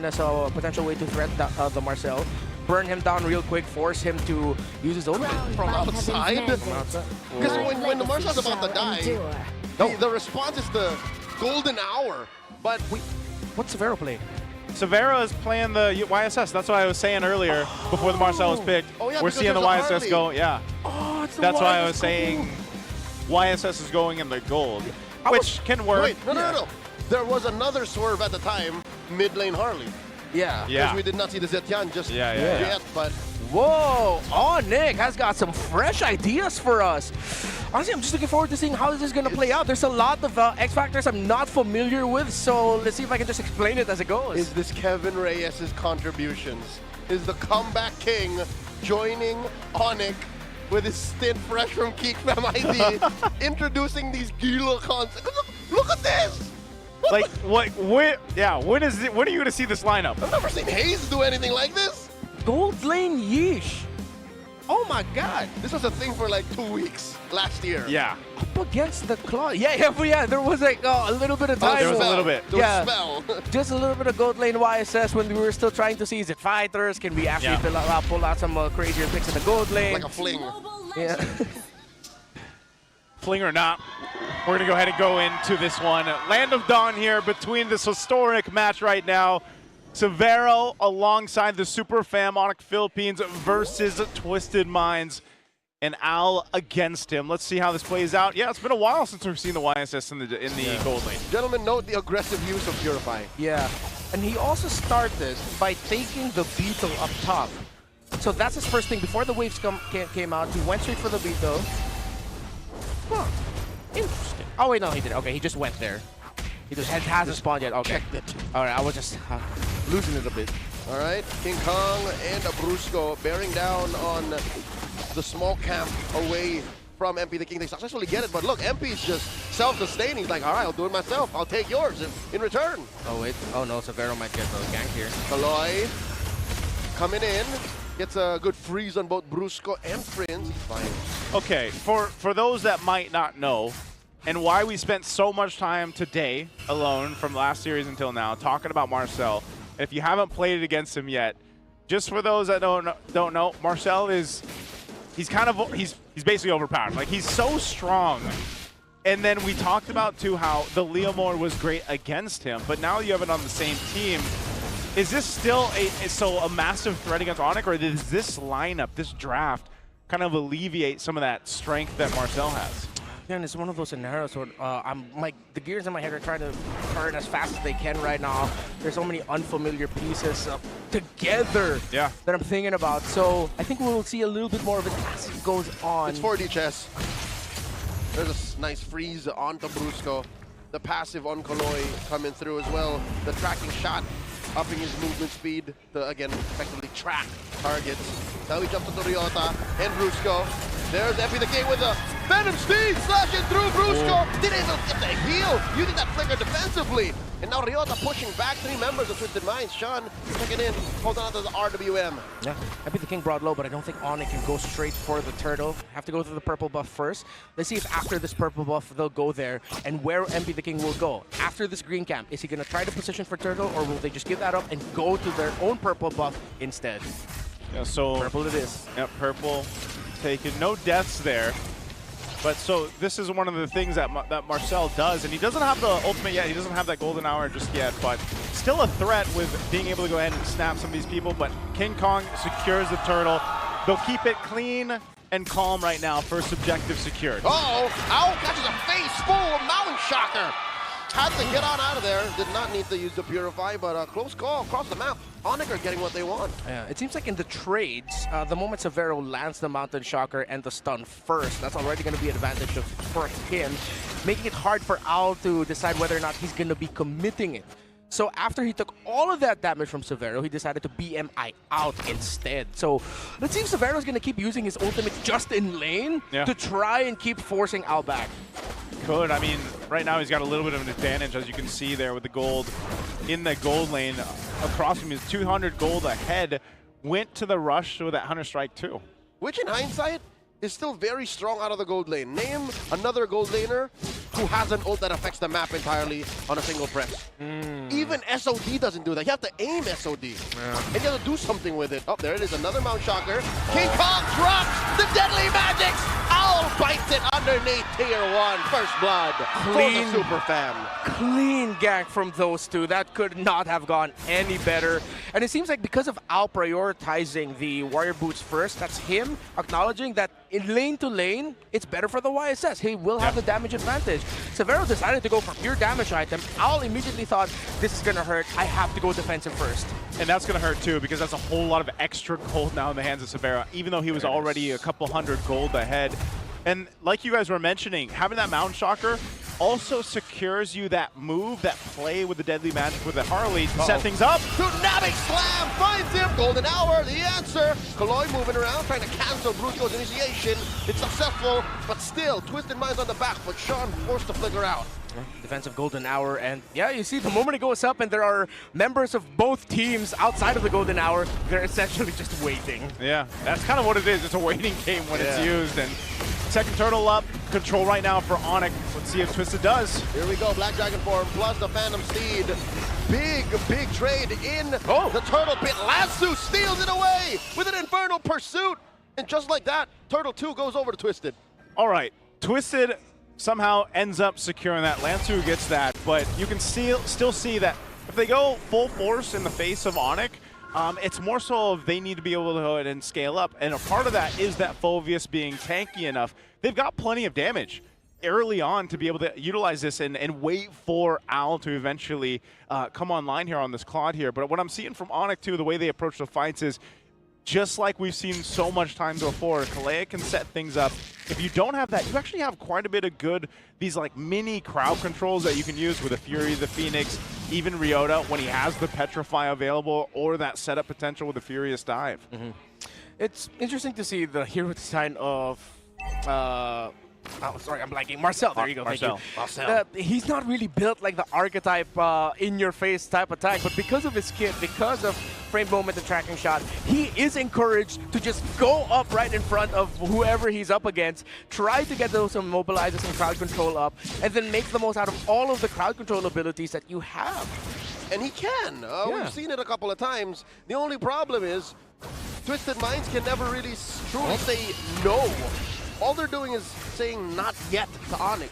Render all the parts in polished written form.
as a potential way to threat the Marcel. Burn him down real quick, force him to use his own From outside? Because when the Marcel's about to die, the response is the golden hour. But what's Severo playing? Severo is playing the YSS. That's what I was saying earlier before the Marcel was picked. Oh, yeah, we're seeing the YSS go. Yeah. Oh, it's the That's why I YSS was saying YSS is going in the gold, which can work. Wait, no. There was another swerve at the time, mid lane Harley. Yeah. Because we did not see the Zetian just yet, but... Whoa! Onic has got some fresh ideas for us. Honestly, I'm just looking forward to seeing how this is going to play out. There's a lot of X factors I'm not familiar with, so let's see if I can just explain it as it goes. Is this Kevin Reyes' contributions? Is the comeback king joining Onic with his stint fresh from Geek Fam ID, introducing these Gila concepts? Look at this! Like, when are you going to see this lineup? I've never seen Hayes do anything like this. Gold lane yeesh. Oh my god. This was a thing for like 2 weeks last year. Yeah. Up against the claw. Yeah, there was like a little bit of time. There was a little bit. Spell. Just a little bit of gold lane YSS when we were still trying to see, is it fighters? Can we actually pull out some crazier picks in the gold lane? Like a fling. Yeah. Fling or not, we're going to go ahead and go into this one. Land of Dawn here between this historic match right now. Severo alongside the Super Fam Onic Philippines versus Twisted Minds, and Al against him. Let's see how this plays out. Yeah, it's been a while since we've seen the YSS in the gold lane. Gentlemen, note the aggressive use of Purify. Yeah, and he also started by taking the Beetle up top. So that's his first thing. Before the waves came out, he went straight for the Beetle. Huh, interesting. Oh wait, no, he didn't. Okay, he just went there. He just hasn't spawned yet. Okay. All right, I was just losing it a bit. All right, King Kong and Brusco bearing down on the small camp away from MP the King. They successfully get it, but look, MP is just self-sustaining. He's like, all right, I'll do it myself. I'll take yours in return. Oh wait, oh no, Severo might get the gank here. Kaloy coming in. Gets a good freeze on both Brusco and Prince. He's fine. Okay, for those that might not know, and why we spent so much time today alone from last series until now talking about Marcel. And if you haven't played it against him yet, just for those that don't know, Marcel he's basically overpowered. Like, he's so strong. And then we talked about too how the Leomord was great against him, but now you have it on the same team. Is this still a massive threat against Onic, or does this lineup, this draft, kind of alleviate some of that strength that Marcel has? Again, it's one of those scenarios where I'm like, the gears in my head are trying to turn as fast as they can right now. There's so many unfamiliar pieces together that I'm thinking about. So I think we'll see a little bit more of it as it goes on. It's 4D chess. There's a nice freeze onto Brusco. The passive on Kaloy coming through as well. The tracking shot, upping his movement speed to, again, effectively track targets. Now he jumps into Ryota and Brusco. There's MP the King with a Venom Steed slashing through Brusco. Didn't even get the heal, using that flicker defensively. And now Ryota pushing back 3 members of Twisted Minds. Sean checking in, holding on to the RWM. Yeah, MP the King brought low, but I don't think Onic can go straight for the turtle. Have to go through the purple buff first. Let's see if after this purple buff they'll go there and where MP the King will go. After this green camp, is he going to try to position for turtle, or will they just give that up and go to their own purple buff instead? Yeah, so purple it is. Yep, purple taken. No deaths there. But so this is one of the things that Marcel does, and he doesn't have the ultimate yet. He doesn't have that golden hour just yet, but still a threat with being able to go ahead and snap some of these people. But King Kong secures the turtle. They'll keep it clean and calm right now. First objective secured. Uh-oh, Owl catches a face full of Mountain Shocker. Had to get on out of there. Did not need to use the Purify, but a close call across the map. Onic are getting what they want. Yeah, it seems like in the trades, the moment Severo lands the Mountain Shocker and the stun first, that's already going to be an advantage for him, making it hard for Owl to decide whether or not he's going to be committing it. So after he took all of that damage from Severo, he decided to BMI out instead. So let's see if Severo's going to keep using his ultimate just in lane to try and keep forcing Owl back. Could. I mean, right now he's got a little bit of an advantage, as you can see there with the gold in the gold lane. Across from his 200 gold ahead, went to the rush with that Hunter Strike too. Which in hindsight is still very strong out of the gold lane. Name another gold laner who has an ult that affects the map entirely on a single press. Even SOD doesn't do that. You have to aim SOD. And you have to do something with it. Oh, there it is, another Mount Shocker. King Kong drops the deadly magics! Owl bites it underneath tier 1. First blood Clean. for the super fam. Clean gank from those two. That could not have gone any better. And it seems like because of Al prioritizing the Warrior Boots first, that's him acknowledging that in lane to lane, it's better for the YSS. He will have the damage advantage. Severo decided to go for pure damage item. Al immediately thought, this is going to hurt. I have to go defensive first. And that's going to hurt too, because that's a whole lot of extra gold now in the hands of Severo, even though he was already a couple hundred gold ahead. And like you guys were mentioning, having that Mountain Shocker also secures you that move, that play with the Deadly Magic with the Harley to set things up. Tsunami Slam finds him. Golden Hour, the answer. Kaloi moving around, trying to cancel Brusco's initiation. It's successful, but still, Twisted Mind's on the back, but Sean forced to flicker out. Defensive Golden Hour, and yeah, you see the moment it goes up and there are members of both teams outside of the Golden Hour, they're essentially just waiting. Yeah, that's kind of what it is. It's a waiting game when it's used. And second turtle up, control right now for Onic. Let's see if Twisted does. Here we go, Black Dragon form plus the Phantom Steed. Big trade in the Turtle Pit. Lansu steals it away with an Infernal Pursuit. And just like that, Turtle 2 goes over to Twisted. All right, Twisted somehow ends up securing that. Lansu gets that, but you can still see that if they go full force in the face of Onic, it's more so of they need to be able to go ahead and scale up. And a part of that is that Phoveus being tanky enough. They've got plenty of damage early on to be able to utilize this and wait for Owl to eventually come online here on this Claude here. But what I'm seeing from Onic too, the way they approach the fights is just like we've seen so much times before. Kalea can set things up. If you don't have that, you actually have quite a bit of these like mini crowd controls that you can use with the Fury, the Phoenix, even Ryota when he has the Petrify available, or that setup potential with the Furious Dive. It's interesting to see the hero design of oh, sorry, I'm blanking. Marcel, there you go. Marcel. Thank you. He's not really built like the archetype in-your-face type attack, but because of his kit, because of frame moment and tracking shot, he is encouraged to just go up right in front of whoever he's up against, try to get those immobilizers and crowd control up, and then make the most out of all of the crowd control abilities that you have. And he can. We've seen it a couple of times. The only problem is Twisted Minds can never really truly say no. All they're doing is saying not yet to Onic.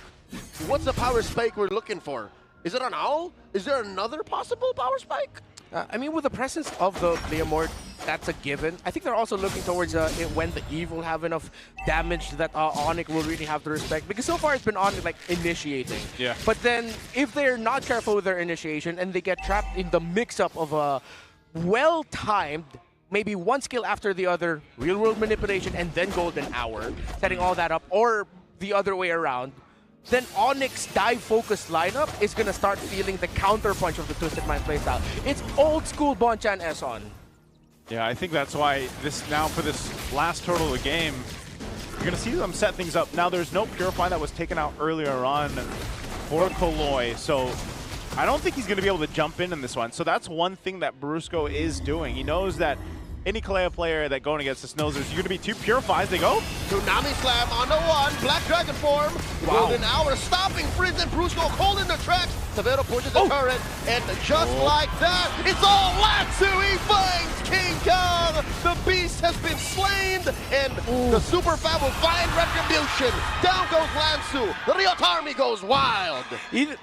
What's the power spike we're looking for? Is it an Owl? Is there another possible power spike? I mean, with the presence of the Leomord, that's a given. I think they're also looking towards when the Eve will have enough damage that Onic will really have to respect. Because so far it's been Onic like initiating. Yeah. But then if they're not careful with their initiation and they get trapped in the mix-up of a well-timed, maybe one skill after the other, real-world manipulation and then Golden Hour, setting all that up, or the other way around, then Onyx's dive-focused lineup is going to start feeling the counterpunch of the Twisted Mind playstyle. It's old-school Bonchan Eson. Yeah, I think that's why now for this last turtle of the game, you're going to see them set things up. Now, there's no Purify that was taken out earlier on for Kaloi, so I don't think he's going to be able to jump in this one. So that's one thing that Brusco is doing. He knows that any Kalea player that going against this knows there's going to be two Purifies. They go. Tsunami Slam on the one. Black Dragon form. Wow. Golden Hour stopping Frizz and Brusco holding the tracks. Severo pushes the turret. And just like that, it's all Latsu. He finds King Kong. The beast has been slain. And the Super Fab will find retribution. Down goes Lansu. The Ryota army goes wild.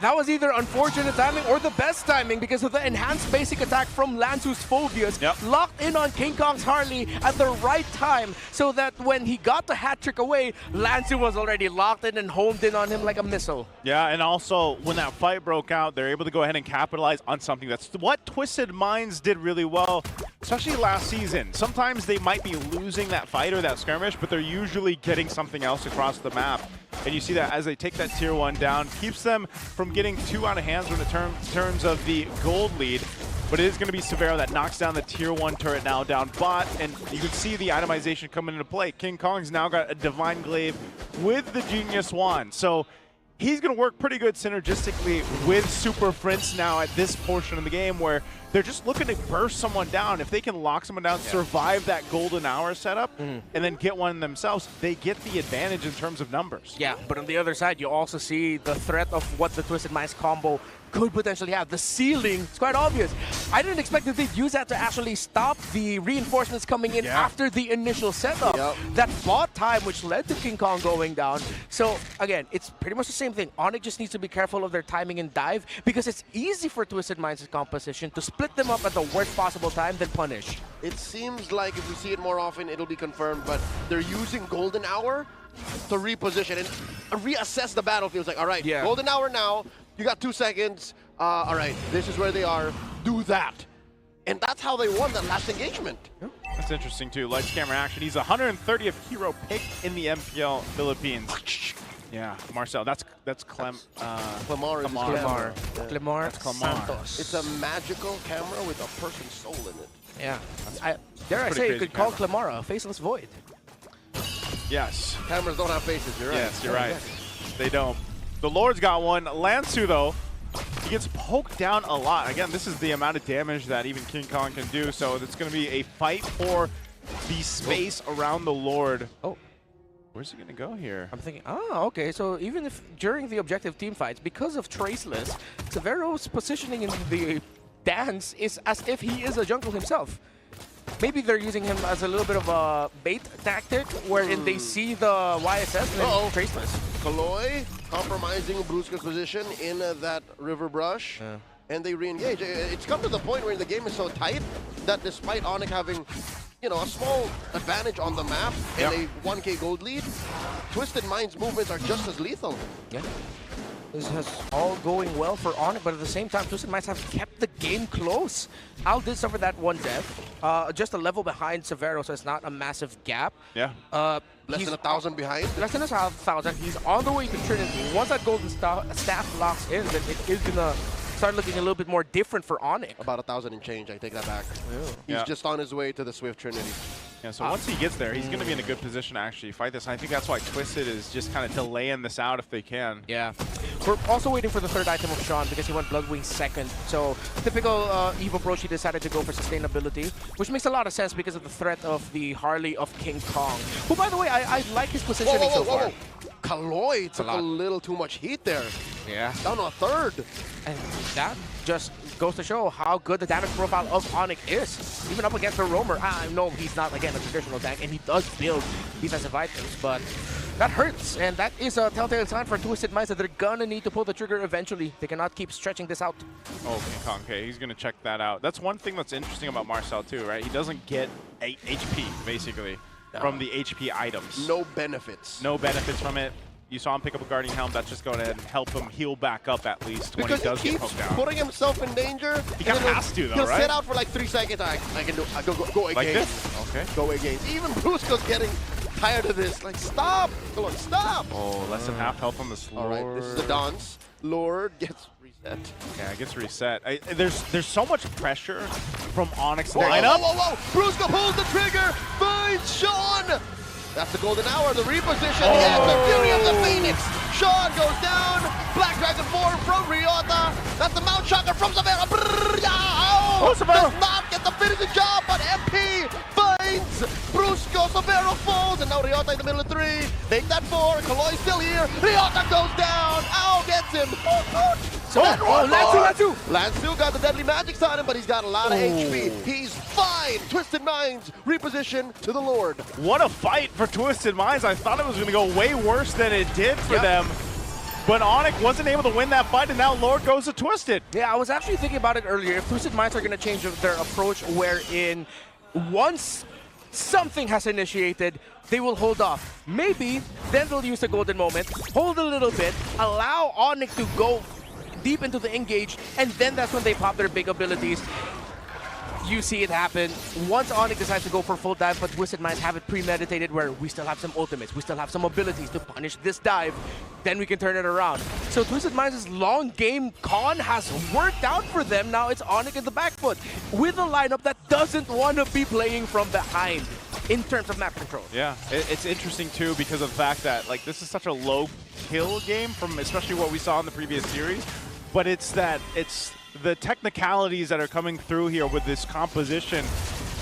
That was either unfortunate timing or the best timing because of the enhanced basic attack from Lansu's Phobias. Locked in on King Kong's Harley at the right time so that when he got the hat trick away, Lansu was already locked in and homed in on him like a missile. Yeah, and also when that fight broke out, they're able to go ahead and capitalize on something. That's what Twisted Minds did really well, especially last season. Sometimes they might be losing that fight or that skirmish, but they're usually getting something else across the map. And you see that as they take that tier 1 down, keeps them from getting too out of hands when in terms of the gold lead. But it is going to be Severo that knocks down the tier 1 turret now down bot, and you can see the itemization coming into play. King Kong's now got a Divine Glaive with the Genius Wand. So he's going to work pretty good synergistically with Super Prince now at this portion of the game where they're just looking to burst someone down. If they can lock someone down, survive that golden hour setup, and then get one themselves, they get the advantage in terms of numbers. Yeah, but on the other side, you also see the threat of what the Twisted Minds combo could potentially have. The ceiling, it's quite obvious. I didn't expect that they'd use that to actually stop the reinforcements coming in after the initial setup. That bought time, which led to King Kong going down. So, again, it's pretty much the same thing. Onic just needs to be careful of their timing and dive because it's easy for Twisted Minds' composition to split them up at the worst possible time, then punish. It seems like if we see it more often, it'll be confirmed, but they're using Golden Hour to reposition and reassess the battlefield. It's like, all right, Golden Hour now, you got 2 seconds. All right, this is where they are. Do that. And that's how they won that last engagement. That's interesting, too. Lights, camera, action. He's 130th hero pick in the MPL Philippines. Yeah, Marcel. That's Clemar. Clemar Santos. It's a magical camera with a person's soul in it. Yeah. Dare I say, you could call Clemara a faceless void. Yes. Cameras don't have faces, you're right. Yes, you're right. They don't. The Lord's got one. Lansu, though, he gets poked down a lot. Again, this is the amount of damage that even King Kong can do, so it's going to be a fight for the space around the Lord. Oh, where's he going to go here? I'm thinking, okay, so even if during the objective team fights, because of Traceless, Severo's positioning in the dance is as if he is a jungle himself. Maybe they're using him as a little bit of a bait tactic, wherein they see the YSS and then Traceless. Kaloy compromising Brusca's position in that river brush, and they re-engage. It's come to the point where the game is so tight that despite Onic having, you know, a small advantage on the map and a 1K gold lead, Twisted Minds movements are just as lethal. Yeah. This has all going well for Onic, but at the same time, Twisted Minds have kept the game close. Al did suffer that one death, just a level behind Severo, so it's not a massive gap. Yeah. Less than 1,000 behind. Less than 1,000. He's on the way to Trinity. Once that golden staff locks in, then it is gonna start looking a little bit more different for Onic. About 1,000 and change. I take that back. He's just on his way to the Swift Trinity. Yeah, so once he gets there, he's going to be in a good position to actually fight this. And I think that's why Twisted is just kind of delaying this out if they can. Yeah. We're also waiting for the third item of Sean because he went Bloodwing second. So typical Eve approach, he decided to go for sustainability, which makes a lot of sense because of the threat of the Harley of King Kong. Who, by the way, I like his positioning so far. Kaloy took a little too much heat there. Yeah. Down to a third. And that just goes to show how good the damage profile of Onic is. Even up against the Roamer. I know he's not, again, a traditional tank, and he does build defensive items, but that hurts. And that is a telltale sign for Twisted Minds that they're gonna need to pull the trigger eventually. They cannot keep stretching this out. Oh, King Kong, okay, he's gonna check that out. That's one thing that's interesting about Marcel too, right? He doesn't get 8 HP, basically, from the HP items. No benefits. No benefits from it. You saw him pick up a Guardian Helm. That's just going to help him heal back up at least when he does get poked down. Putting himself in danger. He kind of has to, though, right? He'll sit out for like 3 seconds. I can do. Go again. Like this? Okay. Go again. Even Brusco's getting tired of this. Like, stop! Come on, stop! Oh, less than half health on the Lord. All right, this is the dance. Lord gets reset. Yeah, it gets reset. There's so much pressure from Onyx lineup. Whoa! Brusco pulls the trigger. Finds Sean. That's the golden hour, the reposition, yes, the fury of the Phoenix. Sean goes down, Black Dragon form from Ryota. That's the Mount Shocker from Severo. Does not get the finishing job, but MP finds Brusco. Severo falls, and now Ryota in the middle of 3. Take that 4, Kaloy still here. Ryota goes down, Ow gets him. Lansu got the deadly magic on him, but he's got a lot of HP. He's fine. Twisted Minds reposition to the Lord. What a fight for Twisted Minds. I thought it was going to go way worse than it did for them. But Onic wasn't able to win that fight, and now Lord goes to Twisted. Yeah, I was actually thinking about it earlier. If Twisted Minds are going to change their approach, wherein once something has initiated, they will hold off. Maybe then they'll use the golden moment, hold a little bit, allow Onic to go deep into the engage, and then that's when they pop their big abilities. You see it happen. Once Onic decides to go for full dive, but Twisted Minds have it premeditated where we still have some ultimates, we still have some abilities to punish this dive, then we can turn it around. So Twisted Minds' long game con has worked out for them. Now it's Onic in the back foot with a lineup that doesn't want to be playing from behind. in terms of map control. Yeah, it's interesting too because of the fact that like this is such a low kill game from especially what we saw in the previous series, but it's the technicalities that are coming through here with this composition.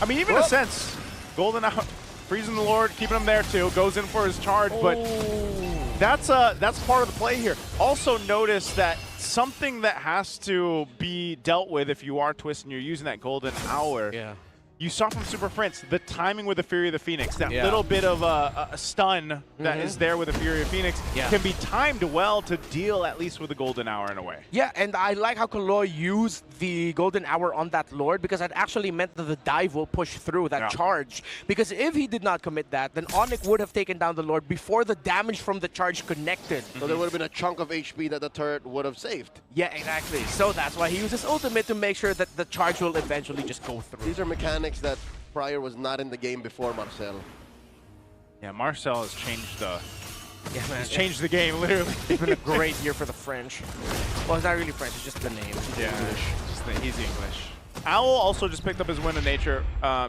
I mean, even in a sense, Golden out, freezing the Lord, keeping him there too, goes in for his charge, but that's part of the play here. Also notice that something that has to be dealt with if you are Twist and you're using that Golden Hour. Yeah. You saw from Super Prince the timing with the Fury of the Phoenix, that little bit of a stun that is there with the Fury of Phoenix can be timed well to deal at least with the Golden Hour in a way. Yeah, and I like how Kaloy used the Golden Hour on that Lord because that actually meant that the dive will push through that charge. Because if he did not commit that, then Onic would have taken down the Lord before the damage from the charge connected. So there would have been a chunk of HP that the turret would have saved. Yeah, exactly. So that's why he uses ultimate to make sure that the charge will eventually just go through. These are mechanics that prior was not in the game before Marcel. Yeah, Marcel has changed the He's changed the game literally. It's been a great year for the French. Well, it's not really French, it's just the name. He's English. Owl also just picked up his Wind of Nature,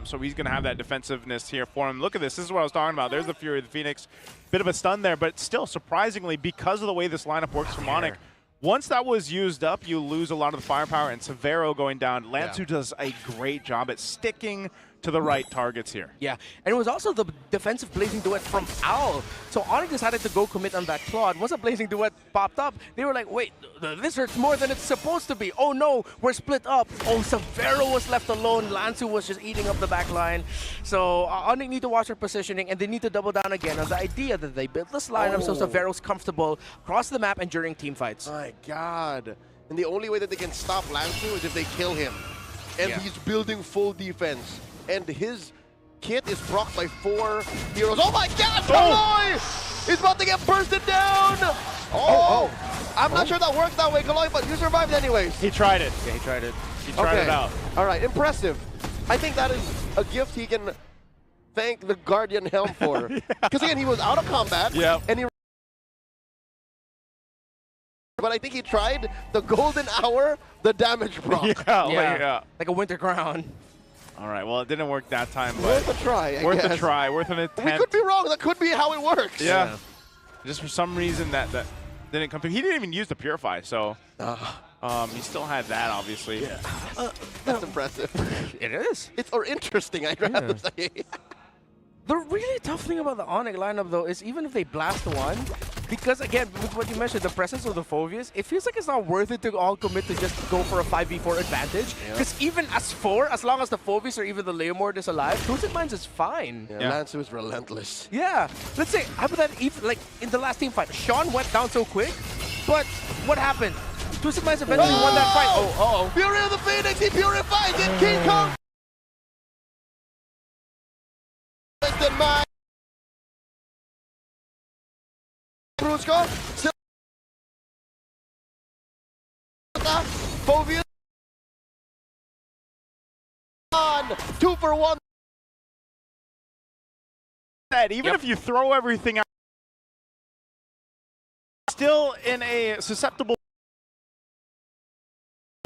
so he's going to have that defensiveness here for him. Look at this. This is what I was talking about. There's the Fury of the Phoenix. Bit of a stun there, but still, surprisingly, because of the way this lineup works from Onic, once that was used up, you lose a lot of the firepower, and Severo going down. Lansu does a great job at sticking to the right targets here. Yeah, and it was also the defensive Blazing Duet from Owl. So Onic decided to go commit on that Claude. Once a Blazing Duet popped up, they were like, wait, this hurts more than it's supposed to be. Oh no, we're split up. Oh, Severo was left alone. Lansu was just eating up the back line. So Onic need to watch their positioning, and they need to double down again on the idea that they built this lineup so Severo's comfortable across the map and during team fights. My God. And the only way that they can stop Lansu is if they kill him. And he's building full defense. And his kit is procced by 4 heroes. Oh my gosh, Kaloy! He's about to get bursted down! I'm not sure that works that way, Kaloy, but you survived anyways. He tried it. Yeah, he tried it. He tried it out. All right, impressive. I think that is a gift he can thank the Guardian Helm for. Because again, he was out of combat, and he but I think he tried the Golden Hour, the damage proc. Like a Winter Crown. All right, well, it didn't work that time, but worth a try, I guess. a try, worth an attempt. We could be wrong. That could be how it works. Yeah. Just for some reason that didn't come through. He didn't even use the Purify, so he still had that, obviously. Yeah. That's impressive. It is. It's or interesting, I'd rather say. The really tough thing about the Onic lineup, though, is even if they blast one, because, again, with what you mentioned, the presence of the Phobius, it feels like it's not worth it to all commit to just go for a 5v4 advantage. Because even as 4, as long as the Phobius or even the Leomord is alive, Cruciate Mines is fine. Lansu is relentless. Yeah. Let's say, how about that, if, like, in the last team fight, Sean went down so quick, but what happened? Cruciate Mines eventually won that fight. Fury of the Phoenix, he purifies it! King Kong! Brusco, Phobius, 2 for 1. Even if you throw everything out, still in a susceptible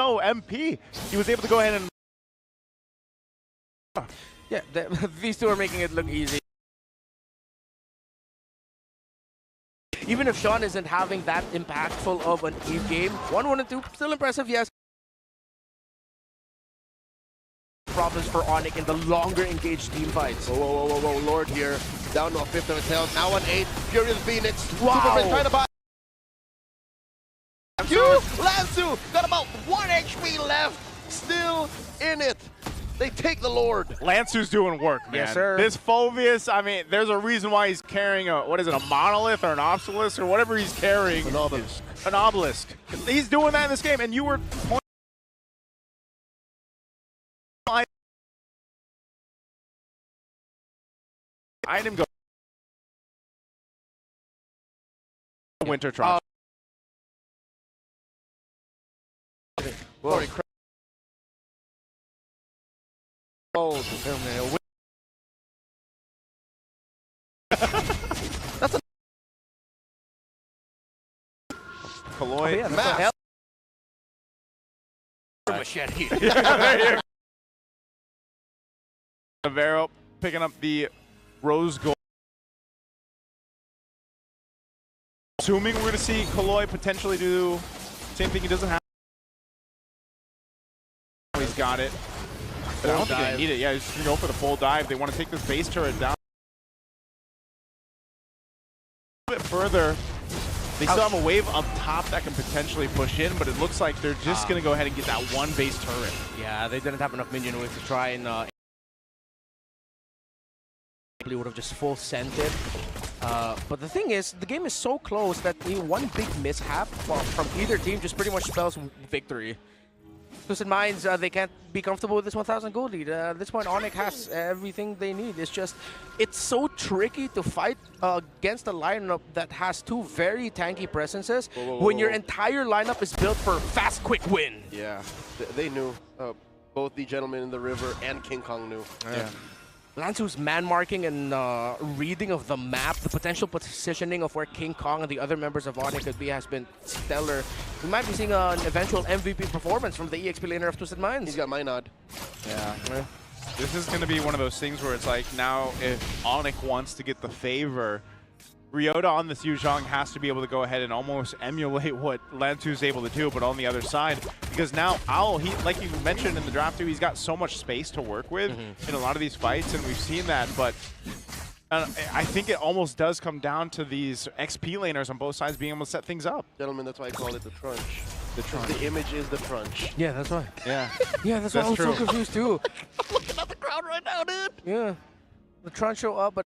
MP, he was able to go ahead and yeah, these two are making it look easy. Even if Sean isn't having that impactful of an Eve game, 1-1 and 2, still impressive, yes. Problems for Onic in the longer engaged team fights. Whoa, Lord here, down to a 5th of his health, now on 8, Fury of the Phoenix, Wow. Superman trying to buy. Lansu got about 1 HP left, still in it. They take the Lord. Lansu's doing work, man. Yes, sir. This Phobius, I mean, there's a reason why he's carrying a, what is it, a monolith or an obelisk or whatever he's carrying. An obelisk. An obelisk. He's doing that in this game, and you were pointing. Item go. Winter Trough. Sorry, that's a Kaloy. mass. Machete. Severo picking up the rose gold. Assuming we're going to see Kaloi potentially do same thing he doesn't have. He's got it. But I don't think they need it. Yeah, he's just going to go for the full dive. They want to take this base turret down a bit further. They still have a wave up top that can potentially push in, but it looks like they're just going to go ahead and get that one base turret. Yeah, they didn't have enough minion waves to try and would have just full sent it. But the thing is, the game is so close that one big mishap from either team just pretty much spells victory. Twisted Minds, they can't be comfortable with this 1,000 gold lead. At this point, Onic has everything they need. It's just, it's so tricky to fight against a lineup that has two very tanky presences when your entire lineup is built for fast, quick win. Yeah, they knew. Both the gentleman in the river and King Kong knew. Yeah. Lanzu's man marking and reading of the map, the potential positioning of where King Kong and the other members of Onic could be has been stellar. We might be seeing an eventual MVP performance from the EXP laner of Twisted Minds. He's got my nod. Yeah. This is going to be one of those things where it's like, now if Onic wants to get the favor, Ryota on this Yuzhong has to be able to go ahead and almost emulate what Lanzu's able to do, but on the other side, because now Owl, he, like you mentioned in the draft too, he's got so much space to work with in a lot of these fights, and we've seen that, but I think it almost does come down to these XP laners on both sides being able to set things up. Gentlemen, that's why I call it the trunch. The image is the trunch. Yeah, that's why. Yeah. Yeah, that's why I was so confused too. Looking at the crowd right now, dude. Yeah. The Tron show up, but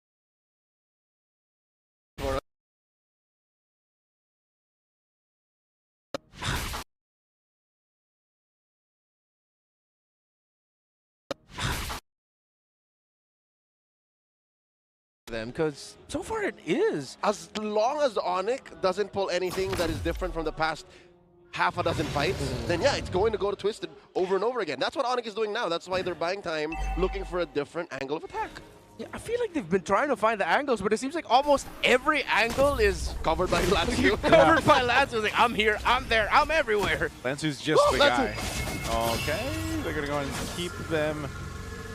them, because so far it is. As long as Onic doesn't pull anything that is different from the past half a dozen fights, then yeah, it's going to go to Twisted over and over again. That's what Onic is doing now. That's why they're buying time, looking for a different angle of attack. Yeah, I feel like they've been trying to find the angles, but it seems like almost every angle is Covered by Lanzu. covered by Lanzu. Like, I'm here, I'm there, I'm everywhere. Lanzu's just the guy. Okay, they're going to go and keep them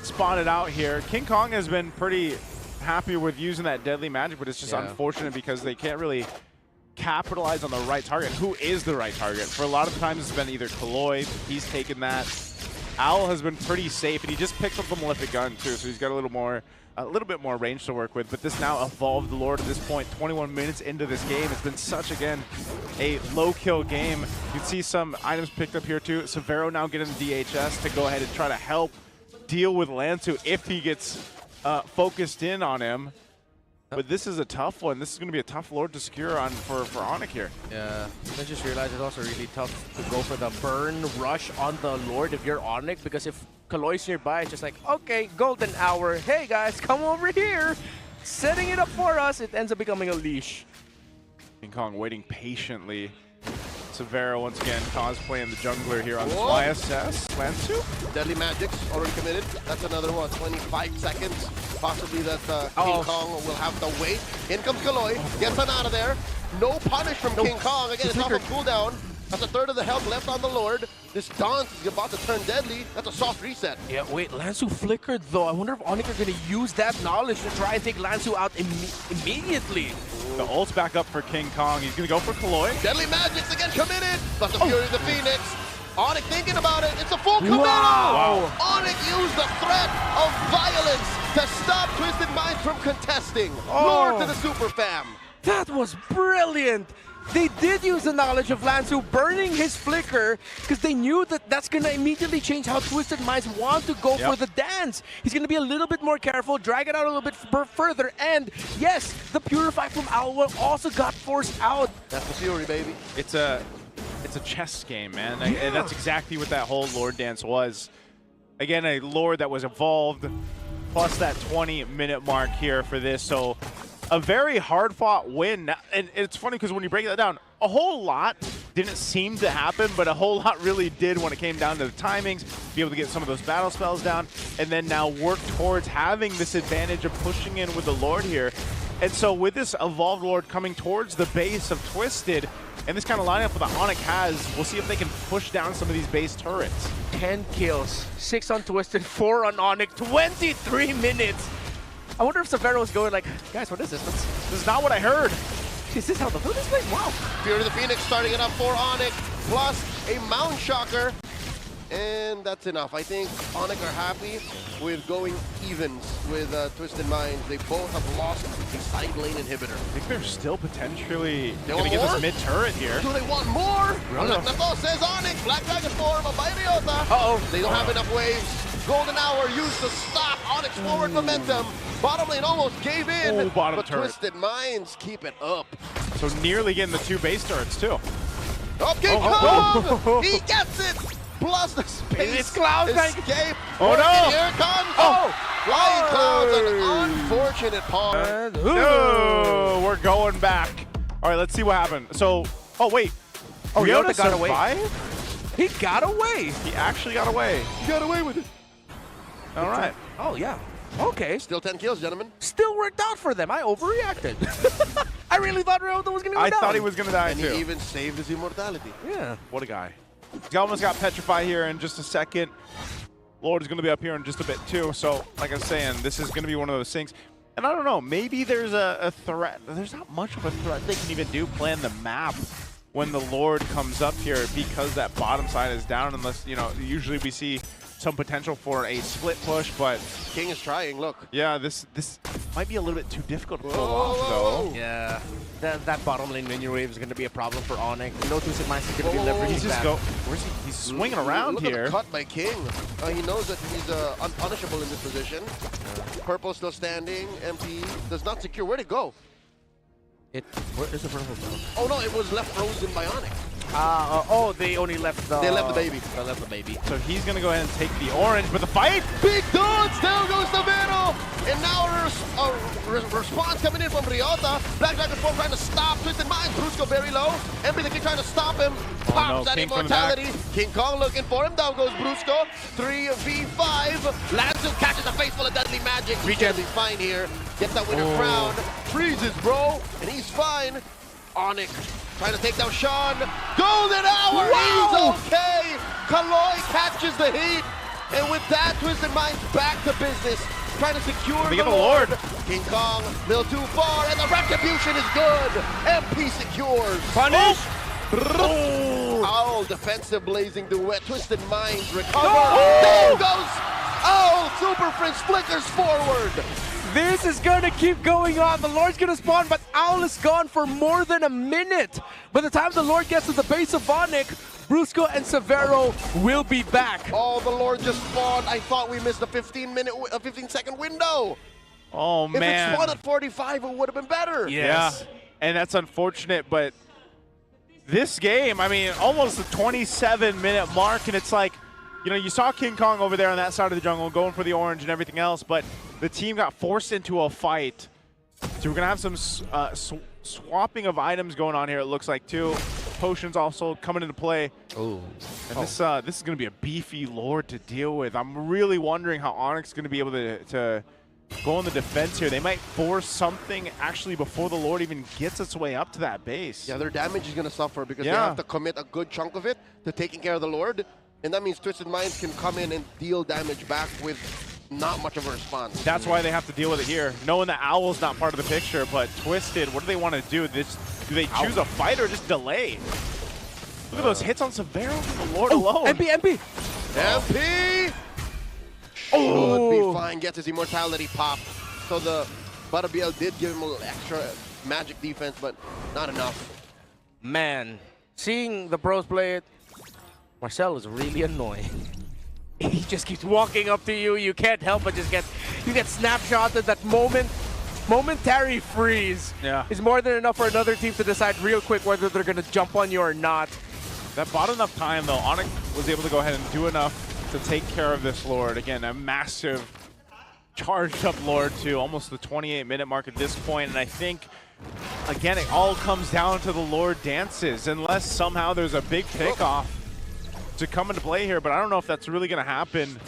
spotted out here. King Kong has been pretty happy with using that deadly magic, but it's just unfortunate because they can't really capitalize on the right target. Who is the right target? For a lot of times, it's been either Kaloi. He's taken that. Owl has been pretty safe, and he just picked up the Malefic Gun too, so he's got a little bit more range to work with. But this now evolved Lord at this point. 21 minutes into this game, it's been such again a low kill game. You can see some items picked up here too. Severo now getting the DHS to go ahead and try to help deal with Lanzu if he gets focused in on him. But this is a tough one. This is going to be a tough Lord to secure on for Onic here. Yeah, I just realized it's also really tough to go for the burn rush on the Lord if you're Onic, because if Kaloi's nearby, it's just like, okay, golden hour. Hey guys, come over here. Setting it up for us. It ends up becoming a leash. King Kong waiting patiently. Severo once again cosplaying the jungler here on this YSS. Lanzu? Deadly Magic's already committed. That's another one, 25 seconds. Possibly that King Kong will have to wait. In comes Kaloi, gets on out of there. No punish from King Kong. Again, it's off of cooldown. That's a third of the health left on the Lord. This Dance is about to turn deadly. That's a soft reset. Yeah, wait, Lanzu flickered though. I wonder if Onic are going to use that knowledge to try and take Lanzu out immediately. The ult's back up for King Kong. He's going to go for Kaloi. Deadly Magic's again committed. But the Fury of the Phoenix. Onic thinking about it. It's a full committal. Wow. Onic used the threat of violence to stop Twisted Minds from contesting. Lord to the super fam. That was brilliant. They did use the knowledge of Lanzu burning his flicker because they knew that that's going to immediately change how Twisted Minds want to go for the dance. He's going to be a little bit more careful, drag it out a little bit further, and yes, the Purify from Owl also got forced out. That's the Fury, baby. It's a chess game, man. And that's exactly what that whole Lord dance was. Again, a Lord that was evolved, plus that 20-minute mark here for this. So a very hard-fought win. And it's funny because when you break that down, a whole lot didn't seem to happen, but a whole lot really did when it came down to the timings, be able to get some of those battle spells down, and then now work towards having this advantage of pushing in with the Lord here. And so with this evolved Lord coming towards the base of Twisted, and this kind of lineup that Onic has, we'll see if they can push down some of these base turrets. 10 kills, 6 on Twisted, 4 on Onic, 23 minutes. I wonder if Severo's going like, guys, what is this? This is not what I heard. Is this how the food is played? Wow. Fury the Phoenix starting it up for Onic, plus a Mount Shocker. And that's enough. I think Onic are happy with going evens with Twisted Minds. They both have lost the side lane inhibitor. I think they're still potentially They going to want get more? this mid-turret here. Do they want more? Really? Nato says Onic, Black Dragon form, a Ryota. Uh-oh. They don't have enough waves. Golden Hour used to stop Onyx forward momentum. Bottom lane almost gave in, Oh, bottom but turret. Twisted Minds keep it up. So nearly getting the 2 base turrets too. Oh, King Kong! He gets it! Plus the space It's Cloud, escape. Oh, Working, no. Here it comes! Oh! Flying Clouds, an Oh. unfortunate pawn. No, we're going back. All right, let's see what happened. So, oh wait. Oh, Ryota Ryota got away. survived? He got away. He actually got away. He got away with it. All right. Oh, yeah. Okay. Still 10 kills, gentlemen. Still worked out for them. I overreacted. I really thought Ryota was going to go I down. thought he was going to die And too. he even saved his immortality. Yeah. What a guy. He almost got petrified here in just a second. Lord is going to be up here in just a bit too. So, like I was saying, this is going to be one of those things. And I don't know, maybe there's a threat. There's not much of a threat they can even do playing the map when the Lord comes up here because that bottom side is down unless, you know, usually we see some potential for a split push, but King is trying, look. yeah, this might be a little bit too difficult to pull Whoa, off whoa, though. Yeah. That bottom lane minion wave is going to be a problem for Onic. You know, Twisted Minds is going to be Whoa, whoa, whoa. leveraging He's just that. go. Where's he? He's swinging around Look here. at the cut by King. He knows that he's unpunishable in this position. Purple still standing. MP does not secure. Where'd it go? Where is the purple belt? Oh no, it was left frozen by Onic. Oh, they only left the... They left the baby. They left the baby. So he's gonna go ahead and take the orange, but the fight. Big dudes, down goes the middle. And now a response coming in from Ryota. Black Dragon 4 trying to stop Twisted Minds. Brusco very low. MP the King trying to stop him. Pops no, that King from the back. immortality. King Kong looking for him. Down goes Brusco. 3v5. Lancer catches a face full of deadly magic. He's gonna be fine here. Gets that winner crown. Freezes, bro. And he's fine. Onic trying to take down Sean. Golden Hour! Wow! He's okay! Kaloi catches the heat. And with that, Twisted Minds back to business. Trying to secure They the get the Lord. King Kong, a little too far, and the retribution is good. MP secures. Punish! Oh, defensive blazing duet. Twisted Minds recover. No! There goes. Oh, Super Prince flickers forward. This is going to keep going on. The Lord's going to spawn, but Owl is gone for more than a minute. By the time the Lord gets to the base of Onic, Brusco and Severo will be back. Oh, the Lord just spawned. I thought we missed a 15-second window. Oh If man. it spawned at 45, it would have been better. Yes. Yeah, and that's unfortunate, but this game, I mean, almost the 27-minute mark, and it's like, you know, you saw King Kong over there on that side of the jungle going for the orange and everything else, but the team got forced into a fight. So we're going to have some swapping of items going on here, it looks like, too. Potions also coming into play. Oh. And this is going to be a beefy Lord to deal with. I'm really wondering how Onyx is going to be able to go on the defense here. They might force something actually before the Lord even gets its way up to that base. Yeah, their damage is going to suffer because they have to commit a good chunk of it to taking care of the Lord. And that means Twisted Minds can come in and deal damage back with not much of a response. That's why they have to deal with it here. Knowing that Owl's not part of the picture, but Twisted, what do they want to do? Do they choose a fight or just delay? Look at those hits on Severo from the Lord alone. MP! MP! Should be fine, gets his immortality pop. So the BL did give him a little extra magic defense, but not enough. Man, seeing the pros play it, Marcel is really annoying. He just keeps walking up to you. You can't help but just get snapshotted. That momentary freeze is more than enough for another team to decide real quick whether they're going to jump on you or not. That bought enough time, though. Onic was able to go ahead and do enough to take care of this Lord. Again, a massive charged up Lord to almost the 28-minute mark at this point. And I think, again, it all comes down to the Lord dances, unless somehow there's a big pickoff to come into play here. But I don't know if that's really going to happen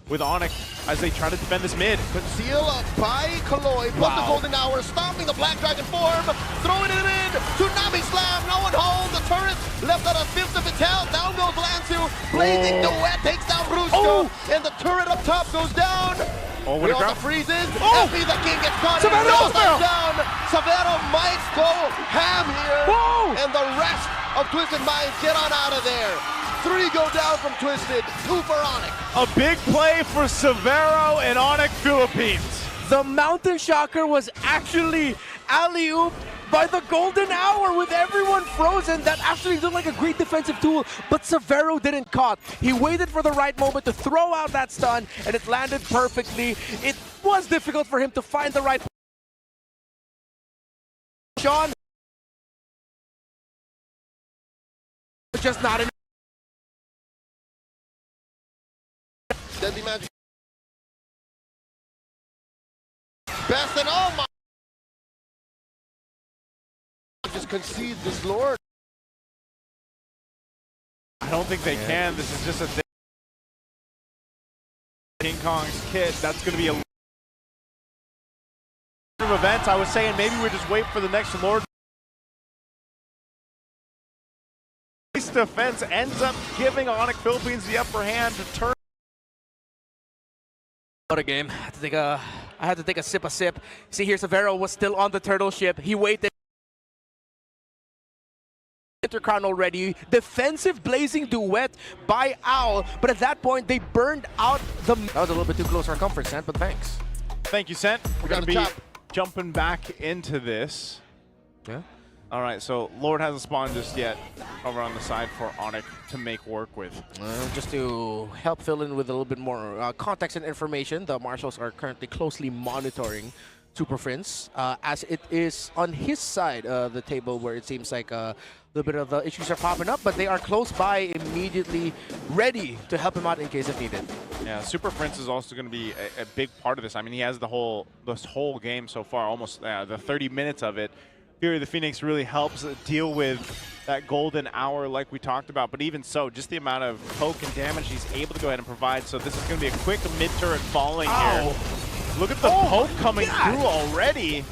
with Onic as they try to defend this mid. Conceal by Kaloi, plus the Golden Hour, stomping the Black Dragon form, throwing it in, Tsunami Slam, no one home, the turret left at a fifth of its health, down goes Lansu, blazing duet, takes down Brusco, and the turret up top goes down. Oh, what We a all grab. the freezes. Oh! FB the king gets caught. Severo! Down. Severo might go ham here. Whoa! And the rest of Twisted Minds get on out of there. 3 go down from Twisted, 2 for Onic. A big play for Severo and Onic Philippines. The Mountain Shocker was actually alley-oop by the golden hour with everyone frozen. That actually looked like a great defensive tool, but Severo didn't caught. He waited for the right moment to throw out that stun, and it landed perfectly. It was difficult for him to find the right Sean. Just not enough. Deadly Magic. Best and all my just concede this Lord. I don't think they can. This is just a thing. King Kong's kit. That's going to be a event. I was saying maybe we just wait for the next Lord. This defense ends up giving Onic Philippines the upper hand to turn. What a game. I had to take a sip. See here, Severo was still on the turtle ship. He waited. Intercrown already. Defensive blazing duet by Owl, but at that point they burned out the. That was a little bit too close for our comfort, Sent, but thanks. Thank you, Sent. We're going to be chop. jumping back into this. Yeah. All right, so Lord hasn't spawned just yet over on the side for Onic to make work with. Just to help fill in with a little bit more context and information, the Marshals are currently closely monitoring Super Prince, as it is on his side of the table where it seems like a little bit of the issues are popping up, but they are close by, immediately ready to help him out in case if needed. Yeah, Super Prince is also going to be a big part of this. I mean, he has this whole game so far, almost the 30 minutes of it. Fury of the Phoenix really helps deal with that golden hour like we talked about, but even so, just the amount of poke and damage he's able to go ahead and provide. So this is going to be a quick mid-turret falling here. Look at the poke coming through already.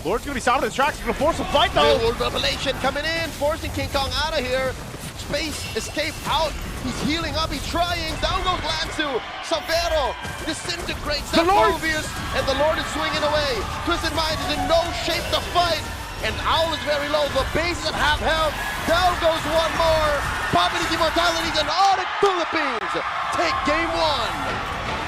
Lord's going to be stopped in his tracks. He's going to force a fight though. Old Revelation coming in, forcing King Kong out of here. Space, escape out. He's healing up, he's trying. Down goes Lanzu. Severo disintegrates that Mobius, and the Lord is swinging away. Twisted Mind is in no shape to fight. And Owl is very low. The base is at half health. Down goes one more. Popping his immortalities and Onic Philippines take game 1.